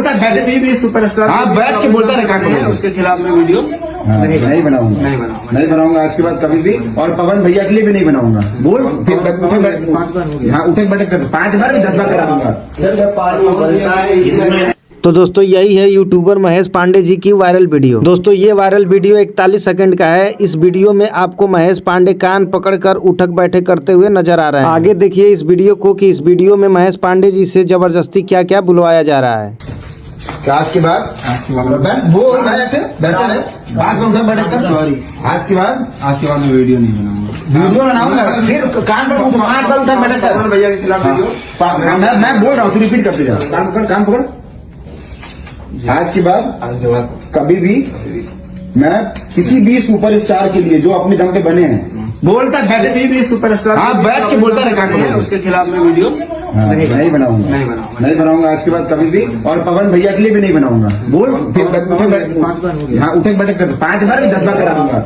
बोलता है किसी भी सुपरस्टार हाँ बैठ के बोलता है उसके खिलाफ में वीडियो नहीं बनाऊंगा आज के बाद कभी भी। और पवन भैया के लिए भी नहीं बनाऊंगा। बोल फिर हाँ उठक बैठक कर 5 बार भी 10 बार करा दूंगा। तो दोस्तों यही है यूट्यूबर महेश पांडे जी की वायरल वीडियो। दोस्तों ये वायरल वीडियो 41 सेकंड का है। इस वीडियो में आपको महेश पांडे कान पकड़कर उठक बैठक करते हुए नजर आ रहे हैं। आगे देखिए इस वीडियो को कि इस वीडियो में महेश पांडे जी से जबरदस्ती क्या क्या बुलवाया जा रहा है। आज के बाद बोल बेहतर है आज में उठक बैठक कर। सॉरी आज के बाद मैं वीडियो नहीं बनाऊंगा। वीडियो बनाऊंगा फिर कान पर 5 बार उठक बैठक कर। भैया के खिलाफ वीडियो मैं बोल रहा हूँ तू रिपीट करते जा। कान पकड़। आज के बाद कभी भी मैं किसी भी सुपरस्टार के लिए जो अपने दम पे बने हैं बोलता है किसी भी सुपरस्टार हाँ बैठ के बोलता है उसके खिलाफ में वीडियो नहीं बनाऊंगा आज के बाद कभी भी। और पवन भैया के लिए भी नहीं बनाऊंगा। बोल फिर हाँ उठक बैठक कर 5 बार भी 10 बार करा दूंगा।